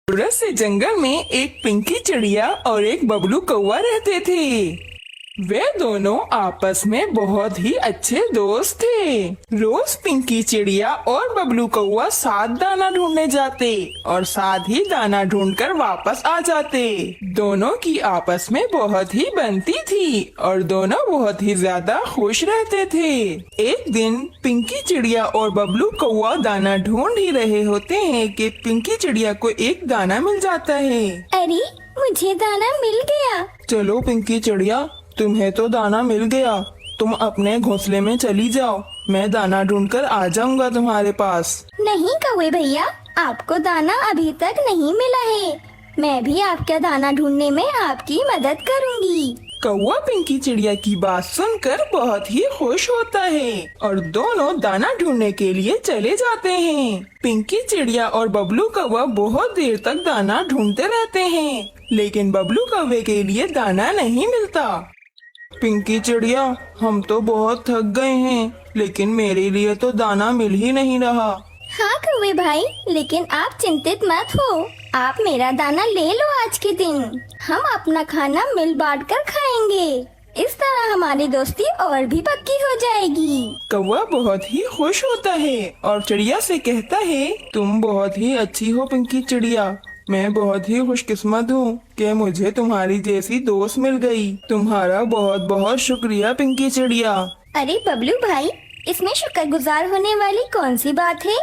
दूर से जंगल में एक पिंकी चिड़िया और एक बबलू कौवा रहते थे। वे दोनों आपस में बहुत ही अच्छे दोस्त थे। रोज पिंकी चिड़िया और बबलू कौवा साथ दाना ढूंढने जाते और साथ ही दाना ढूंढकर वापस आ जाते। दोनों की आपस में बहुत ही बनती थी और दोनों बहुत ही ज्यादा खुश रहते थे। एक दिन पिंकी चिड़िया और बबलू कौवा दाना ढूंढ ही रहे होते हैं कि पिंकी चिड़िया को एक दाना मिल जाता है। अरे मुझे दाना मिल गया। चलो पिंकी चिड़िया, तुम्हें तो दाना मिल गया, तुम अपने घोंसले में चली जाओ, मैं दाना ढूंढकर आ जाऊंगा तुम्हारे पास। नहीं कौवे भैया, आपको दाना अभी तक नहीं मिला है। मैं भी आपका दाना ढूंढने में आपकी मदद करूंगी। कौवा पिंकी चिड़िया की बात सुनकर बहुत ही खुश होता है और दोनों दाना ढूंढने के लिए चले जाते हैं। पिंकी चिड़िया और बबलू कौवा बहुत देर तक दाना ढूंढते रहते हैं, लेकिन बबलू कौवे के लिए दाना नहीं मिलता। पिंकी चिड़िया, हम तो बहुत थक गए हैं, लेकिन मेरे लिए तो दाना मिल ही नहीं रहा। हाँ कौवे भाई, लेकिन आप चिंतित मत हो, आप मेरा दाना ले लो। आज के दिन हम अपना खाना मिल बांट कर खाएंगे, इस तरह हमारी दोस्ती और भी पक्की हो जाएगी। कौवा बहुत ही खुश होता है और चिड़िया से कहता है, तुम बहुत ही अच्छी हो पिंकी चिड़िया, मैं बहुत ही खुशकिस्मत हूँ कि मुझे तुम्हारी जैसी दोस्त मिल गई। तुम्हारा बहुत बहुत शुक्रिया पिंकी चिड़िया। अरे बबलू भाई, इसमें शुक्रगुजार होने वाली कौन सी बात है?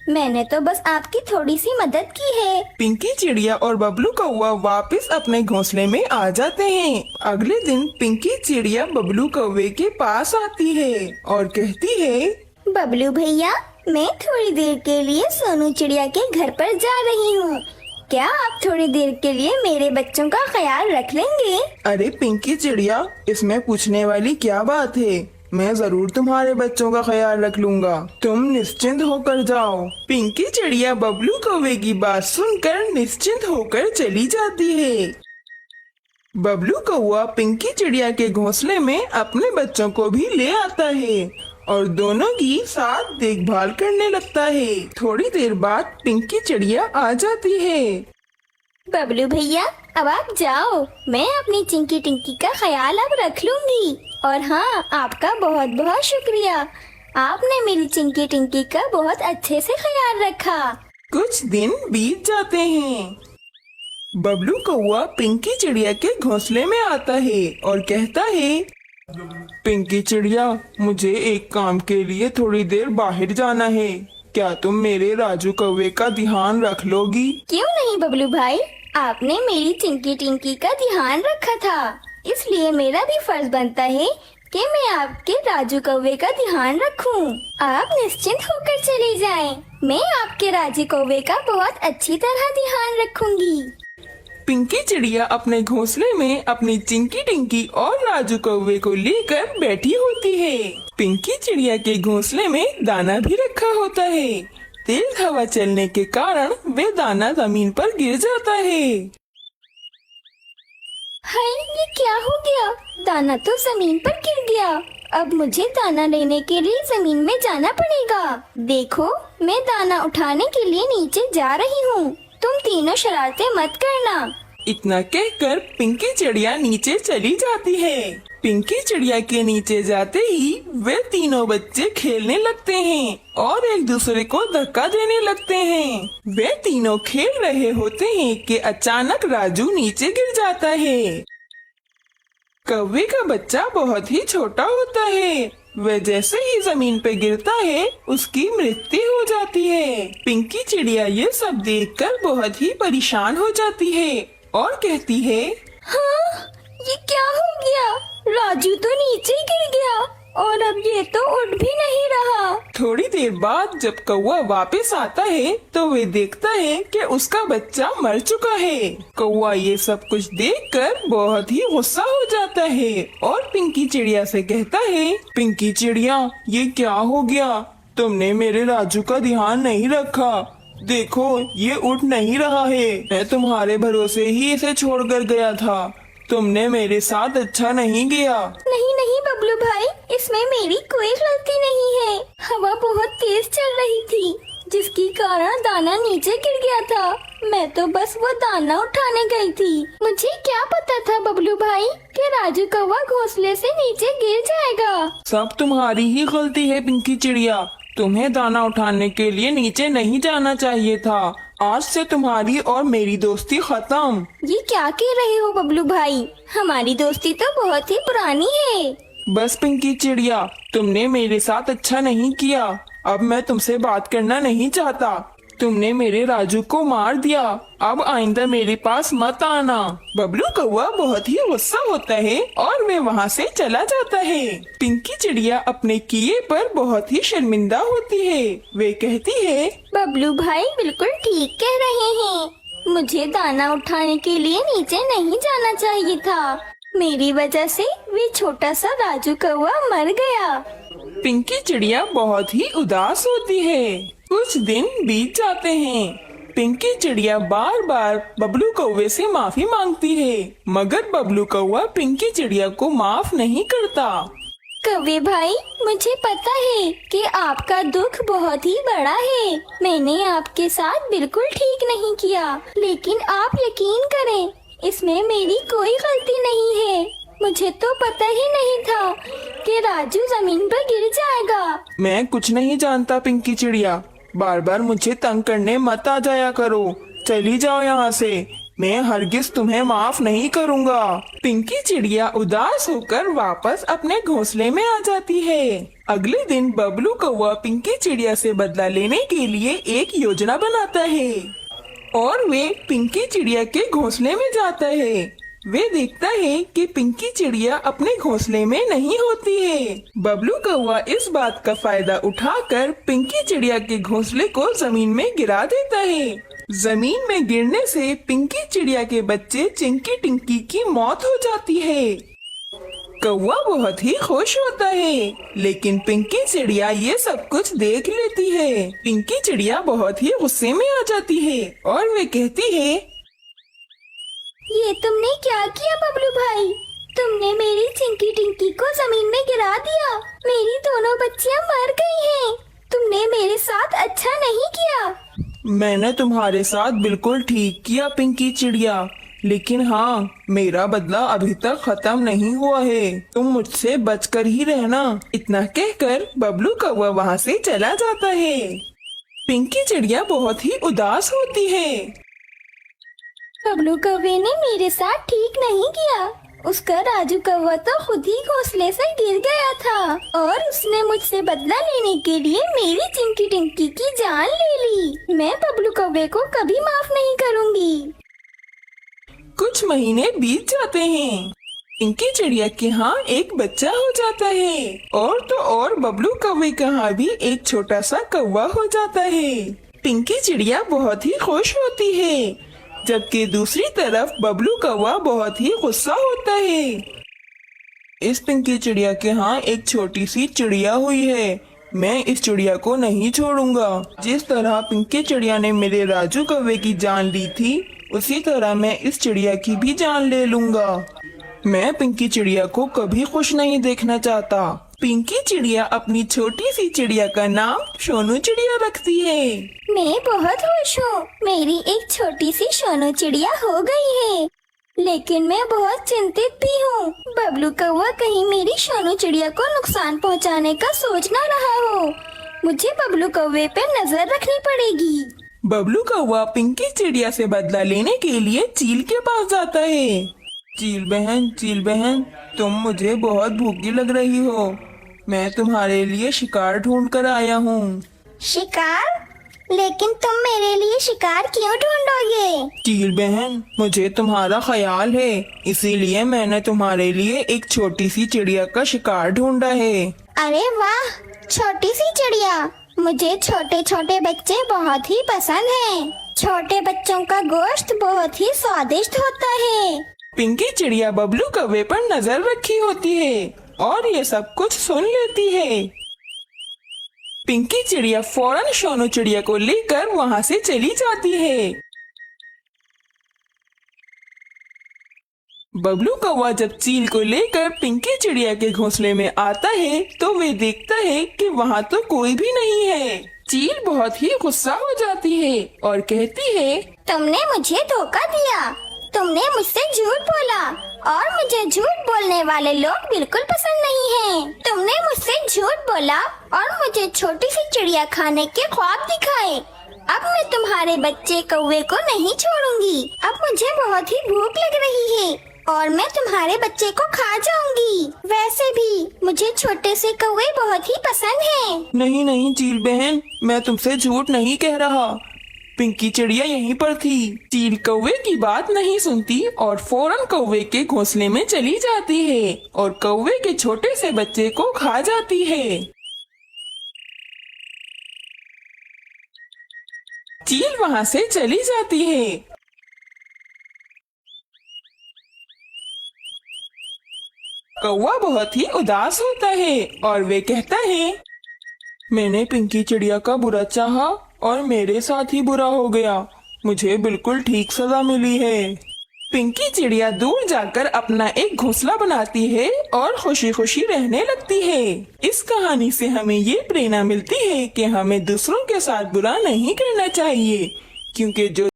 मैंने तो बस आपकी थोड़ी सी मदद की है। पिंकी चिड़िया और बबलू कौवा वापस अपने घोंसले में आ जाते हैं। अगले दिन पिंकी चिड़िया बबलू कौवे के पास आती है और कहती है, बबलू भैया, मैं थोड़ी देर के लिए सोनू चिड़िया के घर पर जा रही हूँ, क्या आप थोड़ी देर के लिए मेरे बच्चों का ख्याल रख लेंगे? अरे पिंकी चिड़िया, इसमें पूछने वाली क्या बात है, मैं जरूर तुम्हारे बच्चों का ख्याल रख लूंगा, तुम निश्चिंत होकर जाओ। पिंकी चिड़िया बबलू कौवे की बात सुनकर निश्चिंत होकर चली जाती है। बबलू कौवा पिंकी चिड़िया के घोंसले में अपने बच्चों को भी ले आता है और दोनों की साथ देखभाल करने लगता है। थोड़ी देर बाद पिंकी चिड़िया आ जाती है। बबलू भैया, अब आप जाओ, मैं अपनी चिंकी टिंकी का ख्याल अब रख लूंगी। और हाँ, आपका बहुत बहुत शुक्रिया, आपने मेरी चिंकी टिंकी का बहुत अच्छे से ख्याल रखा। कुछ दिन बीत जाते हैं। बबलू कौवा पिंकी चिड़िया के घोंसले में आता है और कहता है, पिंकी चिड़िया, मुझे एक काम के लिए थोड़ी देर बाहर जाना है, क्या तुम मेरे राजू कौवे का ध्यान रख लोगी? क्यों नहीं बबलू भाई, आपने मेरी चिंकी टिंकी का ध्यान रखा था, इसलिए मेरा भी फर्ज बनता है कि मैं आपके राजू कौवे का ध्यान रखूं। आप निश्चिंत होकर चले जाएं, मैं आपके राजू कौवे का बहुत अच्छी तरह ध्यान रखूंगी। पिंकी चिड़िया अपने घोंसले में अपनी चिंकी टिंकी और राजू कौवे को लेकर बैठी होती है। पिंकी चिड़िया के घोंसले में दाना भी रखा होता है। तेज हवा चलने के कारण वे दाना जमीन पर गिर जाता है। हाय, ये क्या हो गया? दाना तो जमीन पर गिर गया। अब मुझे दाना लेने के लिए जमीन में जाना पड़ेगा। देखो, मैं दाना उठाने के लिए नीचे जा रही हूँ, तुम तीनों शरारतें मत करना। इतना कहकर पिंकी चिड़िया नीचे चली जाती है। पिंकी चिड़िया के नीचे जाते ही वे तीनों बच्चे खेलने लगते हैं और एक दूसरे को धक्का देने लगते हैं। वे तीनों खेल रहे होते हैं कि अचानक राजू नीचे गिर जाता है। कौवे का बच्चा बहुत ही छोटा होता है, वह जैसे ही जमीन पे गिरता है उसकी मृत्यु हो जाती है। पिंकी चिड़िया ये सब देखकर बहुत ही परेशान हो जाती है और कहती है, हाँ, ये क्या हो गया? राजू तो नीचे गिर गया और अब ये तो उठ भी नहीं रहा। थोड़ी देर बाद जब कौवा वापस आता है तो वे देखता है कि उसका बच्चा मर चुका है। कौवा ये सब कुछ देखकर बहुत ही गुस्सा हो जाता है और पिंकी चिड़िया से कहता है, पिंकी चिड़िया, ये क्या हो गया? तुमने मेरे राजू का ध्यान नहीं रखा, देखो ये उठ नहीं रहा है, मैं तुम्हारे भरोसे ही इसे छोड़कर गया था, तुमने मेरे साथ अच्छा नहीं किया। नहीं नहीं बबलू भाई, इसमें मेरी कोई गलती नहीं है, हवा बहुत तेज चल रही थी, जिसकी कारण दाना नीचे गिर गया था। मैं तो बस वो दाना उठाने गई थी। मुझे क्या पता था बबलू भाई कि राजू कौवा घोंसले से नीचे गिर जाएगा। सब तुम्हारी ही गलती है पिंकी चिड़िया। तुम्हें दाना उठाने के लिए नीचे नहीं जाना चाहिए था। आज से तुम्हारी और मेरी दोस्ती खत्म। ये क्या कह रहे हो बबलू भाई? हमारी दोस्ती तो बहुत ही पुरानी है। बस पिंकी चिड़िया, तुमने मेरे साथ अच्छा नहीं किया। अब मैं तुमसे बात करना नहीं चाहता। तुमने मेरे राजू को मार दिया। अब आइंदा मेरे पास मत आना। बबलू कौवा बहुत ही गुस्सा होता है और वे वहाँ से चला जाता है। पिंकी चिड़िया अपने किए पर बहुत ही शर्मिंदा होती है। वे कहती है, बबलू भाई बिल्कुल ठीक कह रहे हैं। मुझे दाना उठाने के लिए नीचे नहीं जाना चाहिए था। मेरी वजह से वे छोटा सा राजू कौवा मर गया। पिंकी चिड़िया बहुत ही उदास होती है। कुछ दिन बीत जाते हैं। पिंकी चिड़िया बार बार बबलू कौवे से माफी मांगती है, मगर बबलू कौवा पिंकी चिड़िया को माफ नहीं करता। कौवे भाई, मुझे पता है कि आपका दुख बहुत ही बड़ा है। मैंने आपके साथ बिल्कुल ठीक नहीं किया, लेकिन आप यकीन करें, इसमें मेरी कोई गलती नहीं है। मुझे तो पता ही नहीं था कि राजू जमीन पर गिर जाएगा। मैं कुछ नहीं जानता पिंकी चिड़िया। बार बार मुझे तंग करने मत आ जाया करो। चली जाओ यहाँ से। मैं हरगिज तुम्हें माफ नहीं करूँगा। पिंकी चिड़िया उदास होकर वापस अपने घोंसले में आ जाती है। अगले दिन बबलू कौवा पिंकी चिड़िया से बदला लेने के लिए एक योजना बनाता है और वे पिंकी चिड़िया के घोंसले में जाता है। वे देखता है कि पिंकी चिड़िया अपने घोंसले में नहीं होती है। बबलू कौवा इस बात का फायदा उठाकर पिंकी चिड़िया के घोंसले को जमीन में गिरा देता है। जमीन में गिरने से पिंकी चिड़िया के बच्चे चिंकी टिंकी की मौत हो जाती है। कौवा बहुत ही खुश होता है, लेकिन पिंकी चिड़िया ये सब कुछ देख लेती है। पिंकी चिड़िया बहुत ही गुस्से में आ जाती है और वे कहती है, ये तुमने क्या किया बबलू भाई? तुमने मेरी चिंकी टिंकी को जमीन में गिरा दिया। मेरी दोनों बच्चियां मर गई हैं। तुमने मेरे साथ अच्छा नहीं किया। मैंने तुम्हारे साथ बिल्कुल ठीक किया पिंकी चिड़िया, लेकिन हाँ, मेरा बदला अभी तक खत्म नहीं हुआ है। तुम मुझसे बचकर ही रहना। इतना कहकर बबलू कौवा वहाँ से चला जाता है। पिंकी चिड़िया बहुत ही उदास होती है। बबलू कौवे ने मेरे साथ ठीक नहीं किया। उसका राजू कौवा तो खुद ही घोंसले से गिर गया था और उसने मुझसे बदला लेने के लिए मेरी चिंकी टिंकी की जान ले ली। मैं बबलू कौवे को कभी माफ नहीं करूँगी। कुछ महीने बीत जाते हैं। पिंकी चिड़िया के यहाँ एक बच्चा हो जाता है और तो और बबलू कौवे के यहाँ भी एक छोटा सा कौवा हो जाता है। पिंकी चिड़िया बहुत ही खुश होती है, जबकि दूसरी तरफ बबलू कौवा बहुत ही गुस्सा होता है। इस पिंकी चिड़िया के यहाँ एक छोटी सी चिड़िया हुई है। मैं इस चिड़िया को नहीं छोड़ूंगा। जिस तरह पिंकी चिड़िया ने मेरे राजू कौवे की जान ली थी, उसी तरह मैं इस चिड़िया की भी जान ले लूंगा। मैं पिंकी चिड़िया को कभी खुश नहीं देखना चाहता। पिंकी चिड़िया अपनी छोटी सी चिड़िया का नाम सोनू चिड़िया रखती है। मैं बहुत खुश हूँ। मेरी एक छोटी सी सोनू चिड़िया हो गई है, लेकिन मैं बहुत चिंतित भी हूँ। बबलू कौवा कहीं मेरी सोनू चिड़िया को नुकसान पहुँचाने का सोच न रहा हो। मुझे बबलू कौवे पे नजर रखनी पड़ेगी। बबलू कौवा पिंकी चिड़िया से बदला लेने के लिए चील के पास जाता है। चील बहन, तुम मुझे बहुत भूखी लग रही हो। मैं तुम्हारे लिए शिकार ढूंढ कर आया हूँ। शिकार? लेकिन तुम मेरे लिए शिकार क्यों ढूंढोगे? चील बहन, मुझे तुम्हारा ख्याल है, इसीलिए मैंने तुम्हारे लिए एक छोटी सी चिड़िया का शिकार ढूंढा है। अरे वाह, छोटी सी चिड़िया। मुझे छोटे छोटे बच्चे बहुत ही पसंद हैं। छोटे बच्चों का गोश्त बहुत ही स्वादिष्ट होता है। पिंकी चिड़िया बबलू कौवे पर नजर रखी होती है और ये सब कुछ सुन लेती है। पिंकी चिड़िया फौरन सोनू चिड़िया को लेकर वहाँ से चली जाती है। बबलू कौवा जब चील को लेकर पिंकी चिड़िया के घोंसले में आता है तो वे देखता है कि वहाँ तो कोई भी नहीं है। चील बहुत ही गुस्सा हो जाती है और कहती है, तुमने मुझे धोखा दिया, तुमने मुझसे झूठ बोला और मुझे झूठ बोलने वाले लोग बिल्कुल पसंद नहीं हैं। तुमने मुझसे झूठ बोला और मुझे छोटी सी चिड़िया खाने के ख्वाब दिखाए। अब मैं तुम्हारे बच्चे कौवे को नहीं छोड़ूंगी। अब मुझे बहुत ही भूख लग रही है और मैं तुम्हारे बच्चे को खा जाऊंगी। वैसे भी मुझे छोटे से कौवे बहुत ही पसंद हैं। नहीं नहीं चील बहन, मैं तुमसे झूठ नहीं कह रहा। पिंकी चिड़िया यहीं पर थी। चील कौवे की बात नहीं सुनती और फौरन कौवे के घोंसले में चली जाती है और कौवे के छोटे से बच्चे को खा जाती है। चील वहाँ से चली जाती है। कौवा बहुत ही उदास होता है और वे कहता है, मैंने पिंकी चिड़िया का बुरा चाहा और मेरे साथ ही बुरा हो गया। मुझे बिल्कुल ठीक सजा मिली है। पिंकी चिड़िया दूर जाकर अपना एक घोंसला बनाती है और खुशी खुशी रहने लगती है। इस कहानी से हमें ये प्रेरणा मिलती है कि हमें दूसरों के साथ बुरा नहीं करना चाहिए, क्योंकि जो